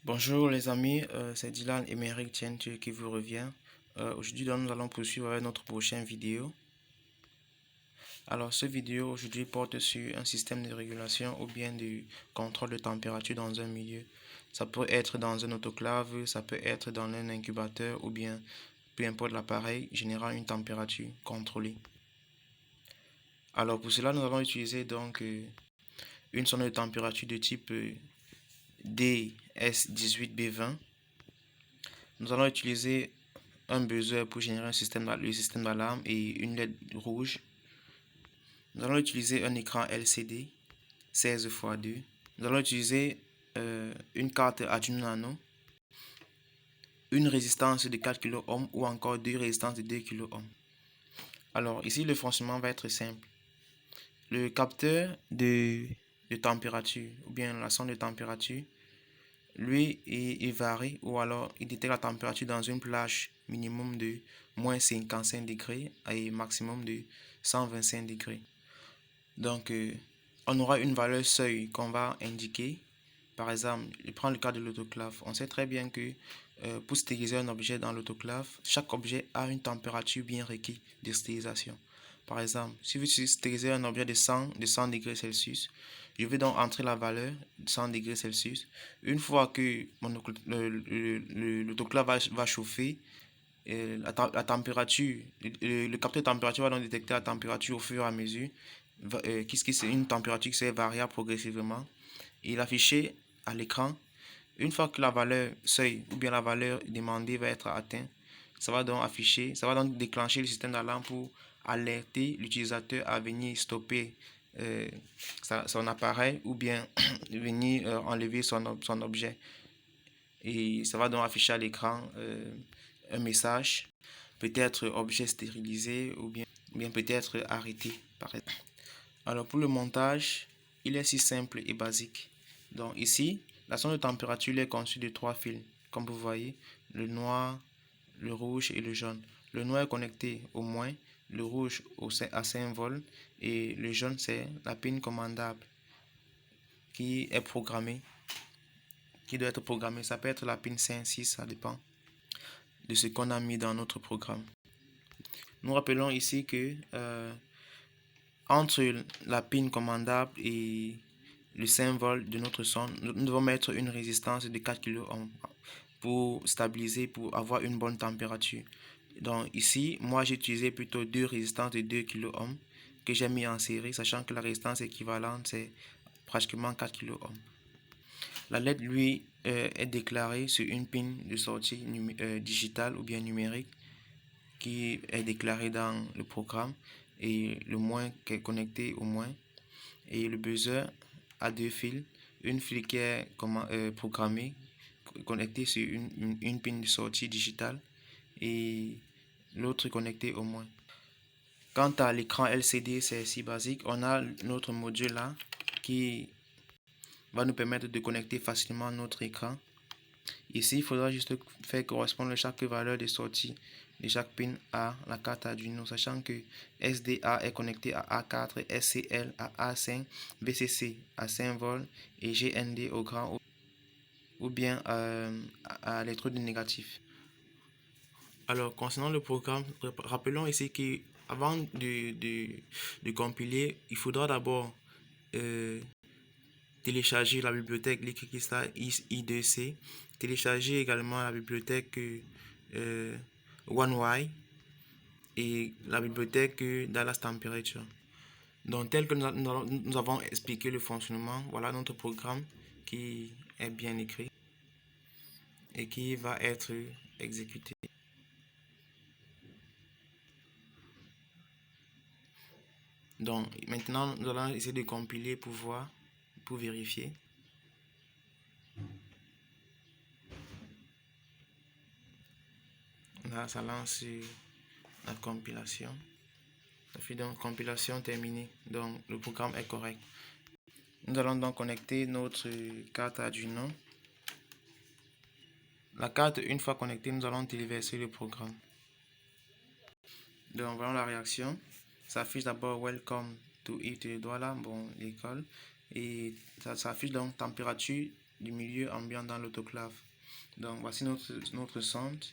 Bonjour les amis, c'est Dylan Emerick Tientu qui vous revient. Aujourd'hui nous allons poursuivre avec notre prochaine vidéo. Alors cette vidéo aujourd'hui porte sur un système de régulation ou bien du contrôle de température dans un milieu. Ça peut être dans un autoclave, ça peut être dans un incubateur ou bien peu importe l'appareil générant une température contrôlée. Alors pour cela nous allons utiliser donc une sonde de température de type DS18B20. Nous allons utiliser un buzzer pour générer le système d'alarme et une LED rouge. Nous allons utiliser un écran LCD 16x2. Nous allons utiliser une carte Arduino Nano, une résistance de 4 kΩ ou encore deux résistances de 2 kΩ. Alors ici le fonctionnement va être simple. Le capteur de température ou bien la sonde de température, lui, il varie ou alors il détecte la température dans une plage minimum de moins 55 degrés et maximum de 125 degrés. Donc, on aura une valeur seuil qu'on va indiquer. Par exemple, je prends le cas de l'autoclave. On sait très bien que pour stériliser un objet dans l'autoclave, chaque objet a une température bien requise de stérilisation. Par exemple, si vous stérilisez un objet de 100 degrés Celsius, je vais donc entrer la valeur de 100 degrés Celsius. Une fois que l'autoclave va chauffer, la température, le capteur de température va donc détecter la température au fur et à mesure. C'est une température qui est variable progressivement. Et l'afficher à l'écran. Une fois que la valeur seuil ou bien la valeur demandée va être atteinte, ça va donc déclencher le système d'alarme pour alerter l'utilisateur à venir stopper son appareil ou bien venir enlever son objet. Et ça va donc afficher à l'écran un message, peut-être objet stérilisé ou bien peut-être arrêté. Alors pour le montage, il est si simple et basique. Donc ici, la sonde de température est conçue de 3 fils. Comme vous voyez, le noir, le rouge et le jaune. Le noir est connecté au moins, le rouge à 5 volts et le jaune c'est la pin commandable qui est programmée, qui doit être programmée. Ça peut être la pin 5, 6, ça dépend de ce qu'on a mis dans notre programme. Nous rappelons ici que entre la pin commandable et le 5 volts de notre sonde, nous devons mettre une résistance de 4 kΩ pour stabiliser, pour avoir une bonne température. Donc ici, moi j'ai utilisé plutôt deux résistances de 2 kΩ que j'ai mis en série, sachant que la résistance équivalente c'est pratiquement 4 kΩ. La LED lui est déclarée sur une pin de sortie digitale ou bien numérique qui est déclarée dans le programme et le moins qui est connecté au moins. Et le buzzer a deux fils, une fil qui est programmée, connectée sur une pin de sortie digitale et l'autre connecté au moins. Quant à l'écran LCD, c'est si basique. On a notre module là qui va nous permettre de connecter facilement notre écran. Ici, il faudra juste faire correspondre chaque valeur de sortie de chaque pin à la carte Arduino, sachant que SDA est connecté à A4, SCL à A5, VCC à 5 volts et GND au grand ou bien à l'électrode négatif. Alors, concernant le programme, rappelons ici qu'avant de compiler, il faudra d'abord télécharger la bibliothèque Liquidista I2C, télécharger également la bibliothèque OneY et la bibliothèque Dallas Temperature. Donc, tel que nous avons expliqué le fonctionnement, voilà notre programme qui est bien écrit et qui va être exécuté. Donc, maintenant, nous allons essayer de compiler pour voir, pour vérifier. Là, ça lance la compilation. Ça fait donc compilation terminée. Donc, le programme est correct. Nous allons donc connecter notre carte Arduino. La carte, une fois connectée, nous allons téléverser le programme. Donc, voyons la réaction. Ça affiche d'abord Welcome to it, le doigt là, bon, l'école. Et ça affiche donc température du milieu ambiant dans l'autoclave. Donc voici notre sonde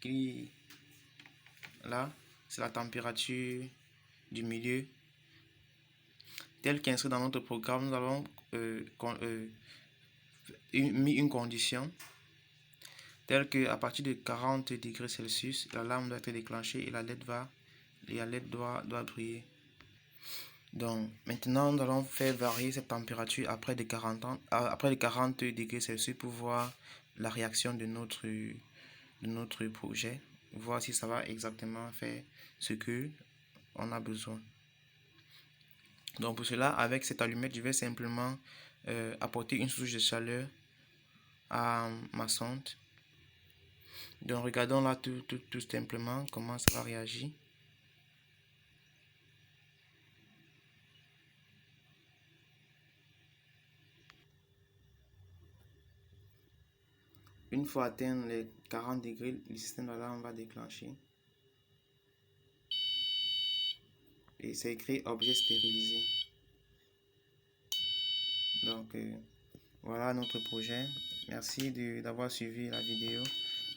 qui, là, c'est la température du milieu. Tel qu'inscrit dans notre programme, nous avons mis une condition telle que à partir de 40 degrés Celsius, l'alarme doit être déclenchée et la LED doit briller. Donc maintenant, nous allons faire varier cette température après de 40 degrés Celsius pour voir la réaction de notre projet, voir si ça va exactement faire ce que on a besoin. Donc pour cela, avec cette allumette, je vais simplement apporter une source de chaleur à ma sonde. Donc regardons là tout simplement comment ça va réagir. Une fois atteint les 40 degrés, le système d'alarme va déclencher. Et c'est écrit objet stérilisé. Donc voilà notre projet. Merci d'avoir suivi la vidéo.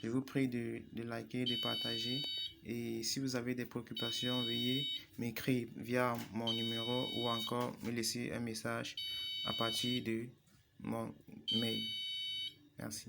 Je vous prie de liker, de partager. Et si vous avez des préoccupations, veuillez m'écrire via mon numéro ou encore me laisser un message à partir de mon mail. Merci.